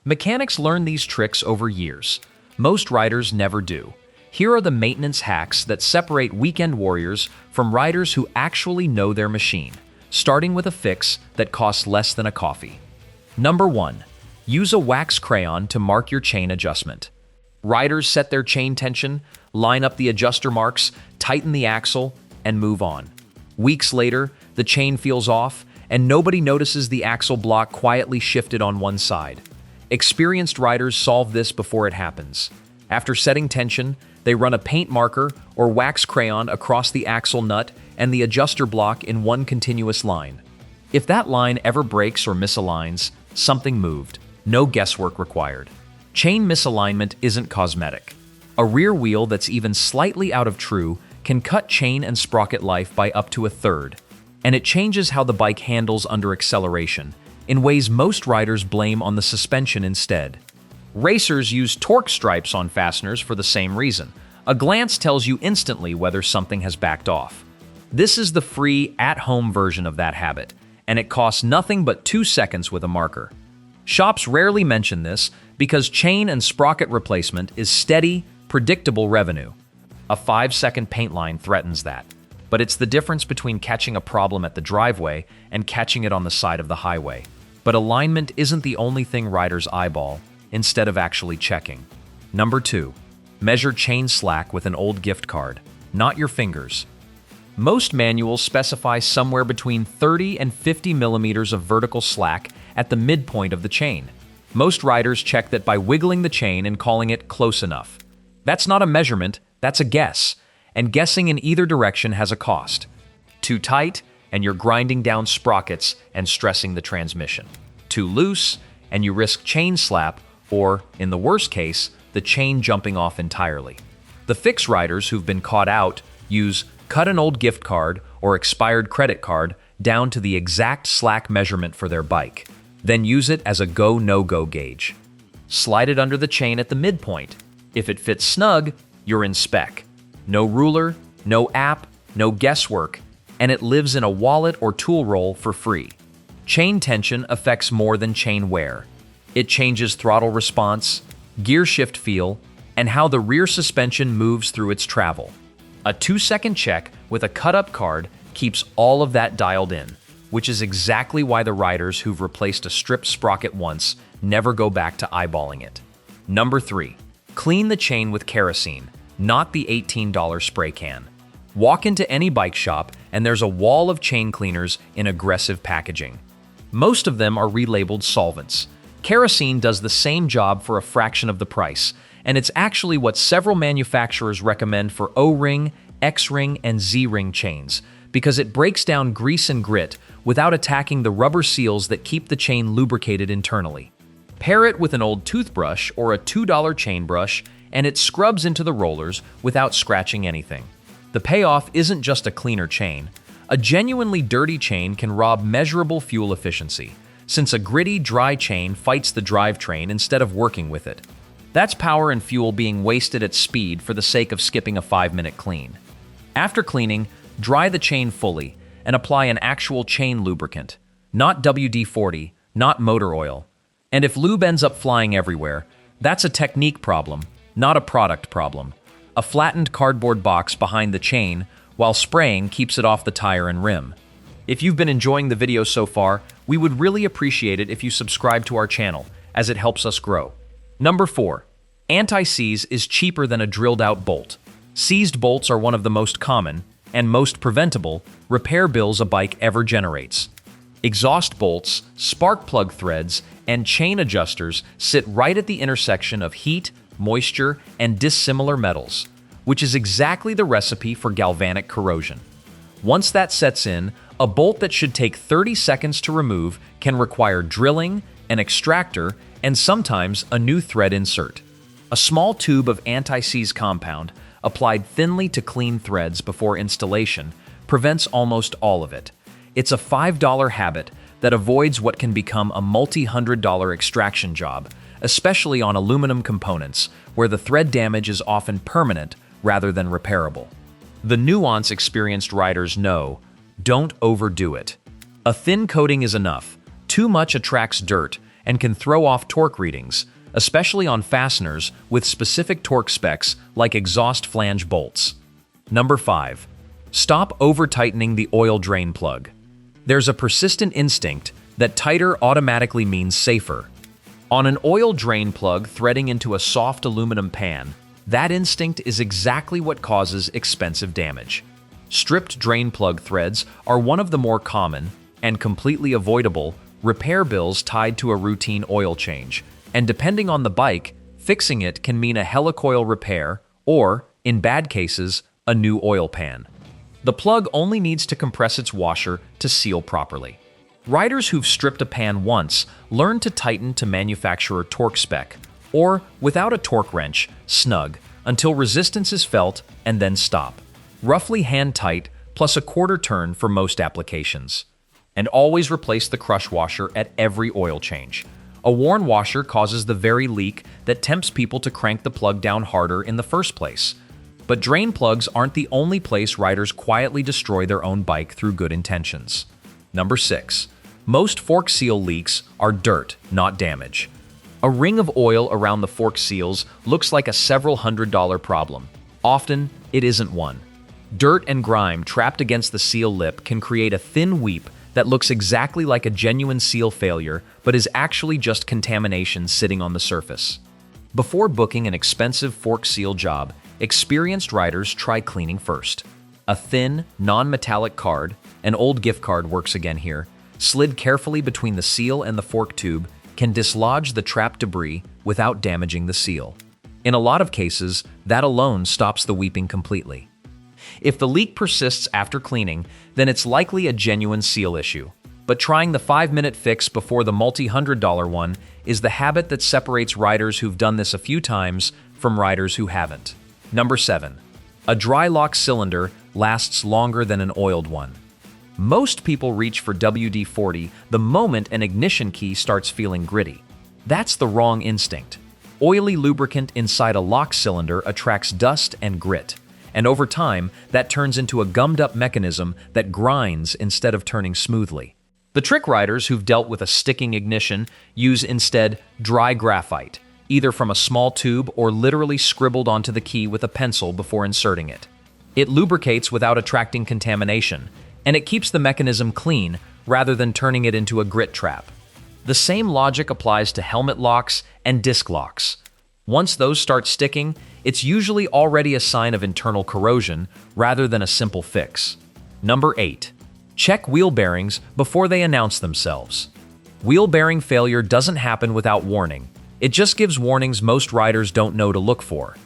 Mechanics learn these tricks over years. Most riders never do. Here are the maintenance hacks that separate weekend warriors from riders who actually know their machine, starting with a fix that costs less than a coffee. Number 1. Use a wax crayon to mark your chain adjustment. Riders set their chain tension, line up the adjuster marks, tighten the axle, and move on. Weeks later, the chain feels off, and nobody notices the axle block quietly shifted on one side. Experienced riders solve this before it happens. After setting tension, they run a paint marker or wax crayon across the axle nut and the adjuster block in one continuous line. If that line ever breaks or misaligns, something moved. No guesswork required. Chain misalignment isn't cosmetic. A rear wheel that's even slightly out of true can cut chain and sprocket life by up to a third, and it changes how the bike handles under acceleration, in ways most riders blame on the suspension instead. Racers use torque stripes on fasteners for the same reason. A glance tells you instantly whether something has backed off. This is the free, at-home version of that habit, and it costs nothing but 2 seconds with a marker. Shops rarely mention this because chain and sprocket replacement is steady, predictable revenue. A 5-second paint line threatens that. But it's the difference between catching a problem at the driveway and catching it on the side of the highway. But alignment isn't the only thing riders eyeball, instead of actually checking. Number 2. Measure chain slack with an old gift card, not your fingers. Most manuals specify somewhere between 30 and 50 millimeters of vertical slack at the midpoint of the chain. Most riders check that by wiggling the chain and calling it close enough. That's not a measurement, that's a guess. And guessing in either direction has a cost. Too tight, and you're grinding down sprockets and stressing the transmission. Too loose, and you risk chain slap, or, in the worst case, the chain jumping off entirely. The fix riders who've been caught out use cut an old gift card or expired credit card down to the exact slack measurement for their bike, then use it as a go-no-go gauge. Slide it under the chain at the midpoint. If it fits snug, you're in spec. No ruler, no app, no guesswork, and it lives in a wallet or tool roll for free. Chain tension affects more than chain wear. It changes throttle response, gear shift feel, and how the rear suspension moves through its travel. A 2-second check with a cut-up card keeps all of that dialed in, which is exactly why the riders who've replaced a stripped sprocket once never go back to eyeballing it. Number 3. Clean the chain with kerosene, not the $18 spray can. Walk into any bike shop and there's a wall of chain cleaners in aggressive packaging. Most of them are relabeled solvents. Kerosene does the same job for a fraction of the price, and it's actually what several manufacturers recommend for O-ring, X-ring, and Z-ring chains, because it breaks down grease and grit without attacking the rubber seals that keep the chain lubricated internally. Pair it with an old toothbrush or a $2 chain brush, and it scrubs into the rollers without scratching anything. The payoff isn't just a cleaner chain. A genuinely dirty chain can rob measurable fuel efficiency, since a gritty, dry chain fights the drivetrain instead of working with it. That's power and fuel being wasted at speed for the sake of skipping a 5-minute clean. After cleaning, dry the chain fully and apply an actual chain lubricant, not WD-40, not motor oil. And if lube ends up flying everywhere, that's a technique problem, not a product problem. A flattened cardboard box behind the chain while spraying keeps it off the tire and rim. If you've been enjoying the video so far, we would really appreciate it if you subscribe to our channel, as it helps us grow. Number 4. Anti-seize is cheaper than a drilled-out bolt. Seized bolts are one of the most common, and most preventable, repair bills a bike ever generates. Exhaust bolts, spark plug threads, and chain adjusters sit right at the intersection of heat, moisture, and dissimilar metals, which is exactly the recipe for galvanic corrosion. Once that sets in, a bolt that should take 30 seconds to remove can require drilling, an extractor, and sometimes a new thread insert. A small tube of anti-seize compound, applied thinly to clean threads before installation, prevents almost all of it. It's a $5 habit that avoids what can become a multi-$100 extraction job, especially on aluminum components, where the thread damage is often permanent rather than repairable. The nuance experienced riders know: don't overdo it. A thin coating is enough. Too much attracts dirt, and can throw off torque readings, especially on fasteners with specific torque specs like exhaust flange bolts. Number 5. Stop over-tightening the oil drain plug. There's a persistent instinct that tighter automatically means safer. On an oil drain plug threading into a soft aluminum pan, that instinct is exactly what causes expensive damage. Stripped drain plug threads are one of the more common and completely avoidable repair bills tied to a routine oil change, and depending on the bike, fixing it can mean a helicoil repair or, in bad cases, a new oil pan. The plug only needs to compress its washer to seal properly. Riders who've stripped a pan once learn to tighten to manufacturer torque spec, or, without a torque wrench, snug, until resistance is felt and then stop. Roughly hand tight, plus a quarter turn for most applications. And always replace the crush washer at every oil change. A worn washer causes the very leak that tempts people to crank the plug down harder in the first place. But drain plugs aren't the only place riders quietly destroy their own bike through good intentions. Number 6. Most fork seal leaks are dirt, not damage. A ring of oil around the fork seals looks like a several $100 problem. Often, it isn't one. Dirt and grime trapped against the seal lip can create a thin weep that looks exactly like a genuine seal failure, but is actually just contamination sitting on the surface. Before booking an expensive fork seal job, experienced riders try cleaning first. A thin, non-metallic card, an old gift card works again here, slid carefully between the seal and the fork tube, can dislodge the trapped debris without damaging the seal. In a lot of cases, that alone stops the weeping completely. If the leak persists after cleaning, then it's likely a genuine seal issue. But trying the 5-minute fix before the multi-$100 one is the habit that separates riders who've done this a few times from riders who haven't. Number 7. A dry lock cylinder lasts longer than an oiled one. Most people reach for WD-40 the moment an ignition key starts feeling gritty. That's the wrong instinct. Oily lubricant inside a lock cylinder attracts dust and grit, and over time, that turns into a gummed-up mechanism that grinds instead of turning smoothly. The trick riders who've dealt with a sticking ignition use instead dry graphite, either from a small tube or literally scribbled onto the key with a pencil before inserting it. It lubricates without attracting contamination, and it keeps the mechanism clean rather than turning it into a grit trap. The same logic applies to helmet locks and disc locks. Once those start sticking, it's usually already a sign of internal corrosion rather than a simple fix. Number 8. Check wheel bearings before they announce themselves. Wheel bearing failure doesn't happen without warning. It just gives warnings most riders don't know to look for.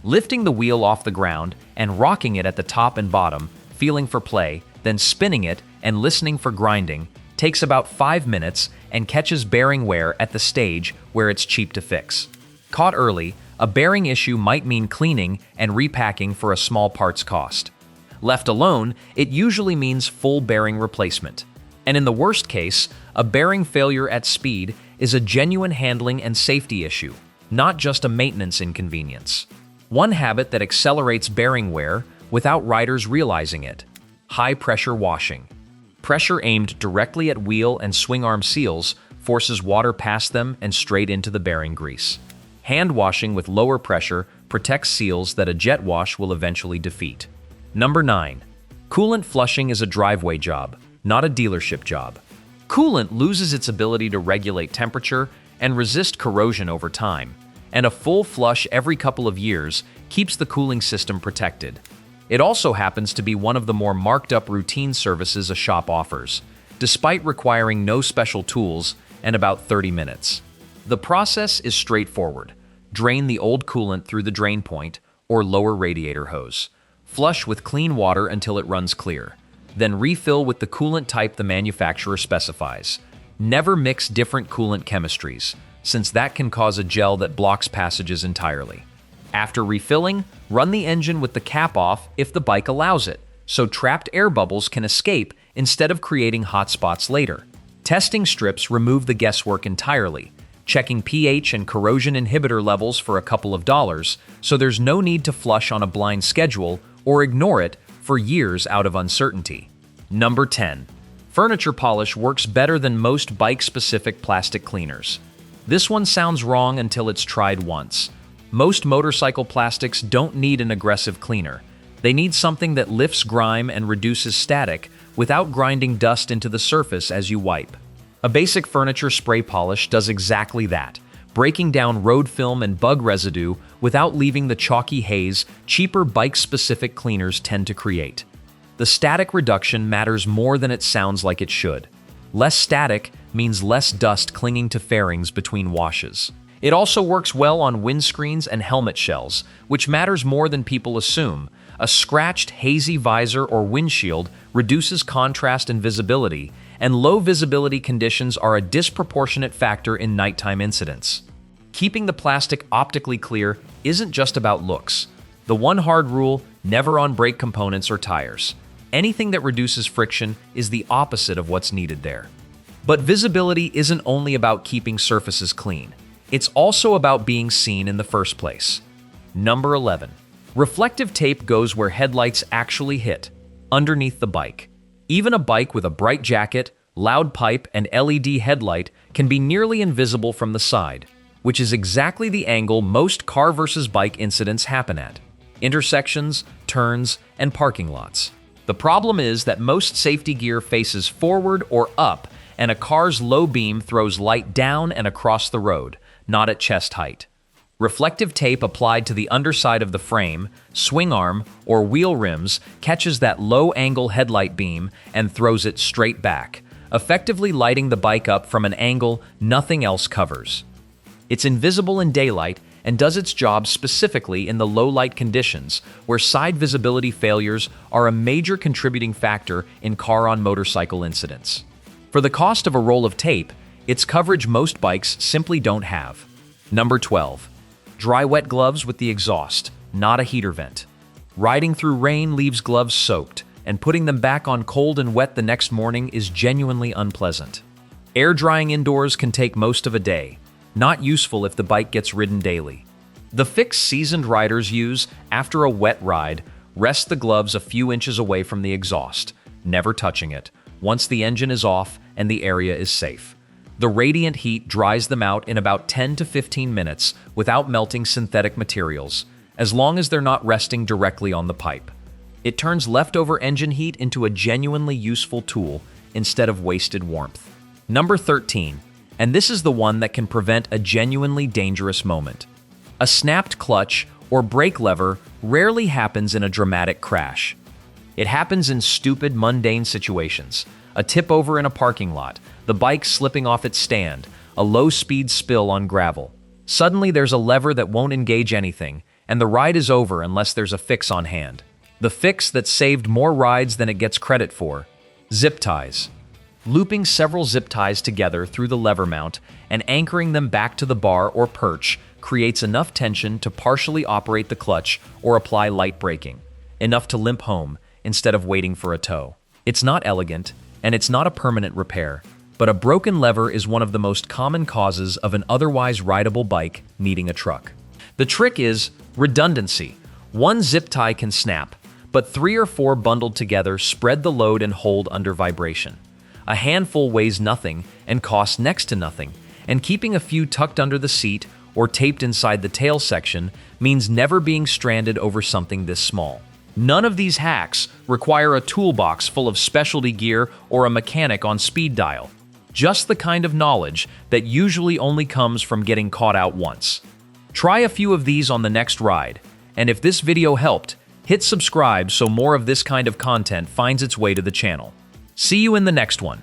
Lifting the wheel off the ground and rocking it at the top and bottom, feeling for play, then spinning it and listening for grinding, takes about 5 minutes and catches bearing wear at the stage where it's cheap to fix. Caught early, a bearing issue might mean cleaning and repacking for a small parts cost. Left alone, it usually means full bearing replacement. And in the worst case, a bearing failure at speed is a genuine handling and safety issue, not just a maintenance inconvenience. One habit that accelerates bearing wear without riders realizing it: high-pressure washing. Pressure aimed directly at wheel and swing arm seals forces water past them and straight into the bearing grease. Hand washing with lower pressure protects seals that a jet wash will eventually defeat. Number 9. Coolant flushing is a driveway job, not a dealership job. Coolant loses its ability to regulate temperature and resist corrosion over time, and a full flush every couple of years keeps the cooling system protected. It also happens to be one of the more marked-up routine services a shop offers, despite requiring no special tools and about 30 minutes. The process is straightforward. Drain the old coolant through the drain point or lower radiator hose. Flush with clean water until it runs clear. Then refill with the coolant type the manufacturer specifies. Never mix different coolant chemistries, since that can cause a gel that blocks passages entirely. After refilling, run the engine with the cap off if the bike allows it, so trapped air bubbles can escape instead of creating hot spots later. Testing strips remove the guesswork entirely, checking pH and corrosion inhibitor levels for a couple of dollars, so there's no need to flush on a blind schedule or ignore it for years out of uncertainty. Number 10. Furniture polish works better than most bike-specific plastic cleaners. This one sounds wrong until it's tried once. Most motorcycle plastics don't need an aggressive cleaner. They need something that lifts grime and reduces static without grinding dust into the surface as you wipe. A basic furniture spray polish does exactly that, breaking down road film and bug residue without leaving the chalky haze cheaper bike-specific cleaners tend to create. The static reduction matters more than it sounds like it should. Less static means less dust clinging to fairings between washes. It also works well on windscreens and helmet shells, which matters more than people assume. A scratched, hazy visor or windshield reduces contrast and visibility, and low visibility conditions are a disproportionate factor in nighttime incidents. Keeping the plastic optically clear isn't just about looks. The one hard rule: never on brake components or tires. Anything that reduces friction is the opposite of what's needed there. But visibility isn't only about keeping surfaces clean. It's also about being seen in the first place. Number 11. Reflective tape goes where headlights actually hit, underneath the bike. Even a bike with a bright jacket, loud pipe, and LED headlight can be nearly invisible from the side, which is exactly the angle most car versus bike incidents happen at: intersections, turns, and parking lots. The problem is that most safety gear faces forward or up, and a car's low beam throws light down and across the road, not at chest height. Reflective tape applied to the underside of the frame, swing arm, or wheel rims catches that low-angle headlight beam and throws it straight back, effectively lighting the bike up from an angle nothing else covers. It's invisible in daylight and does its job specifically in the low-light conditions, where side visibility failures are a major contributing factor in car-on-motorcycle incidents. For the cost of a roll of tape, it's coverage most bikes simply don't have. Number 12. Dry wet gloves with the exhaust, not a heater vent. Riding through rain leaves gloves soaked, and putting them back on cold and wet the next morning is genuinely unpleasant. Air drying indoors can take most of a day, not useful if the bike gets ridden daily. The fix seasoned riders use after a wet ride: rest the gloves a few inches away from the exhaust, never touching it, once the engine is off and the area is safe. The radiant heat dries them out in about 10 to 15 minutes without melting synthetic materials, as long as they're not resting directly on the pipe. It turns leftover engine heat into a genuinely useful tool instead of wasted warmth. Number 13, and this is the one that can prevent a genuinely dangerous moment. A snapped clutch or brake lever rarely happens in a dramatic crash. It happens in stupid, mundane situations: a tip over in a parking lot, the bike slipping off its stand, a low-speed spill on gravel. Suddenly there's a lever that won't engage anything, and the ride is over unless there's a fix on hand. The fix that saved more rides than it gets credit for: zip ties. Looping several zip ties together through the lever mount and anchoring them back to the bar or perch creates enough tension to partially operate the clutch or apply light braking, enough to limp home instead of waiting for a tow. It's not elegant, and it's not a permanent repair, but a broken lever is one of the most common causes of an otherwise rideable bike needing a truck. The trick is redundancy. One zip tie can snap, but 3 or 4 bundled together spread the load and hold under vibration. A handful weighs nothing and costs next to nothing, and keeping a few tucked under the seat or taped inside the tail section means never being stranded over something this small. None of these hacks require a toolbox full of specialty gear or a mechanic on speed dial. Just the kind of knowledge that usually only comes from getting caught out once. Try a few of these on the next ride, and if this video helped, hit subscribe so more of this kind of content finds its way to the channel. See you in the next one.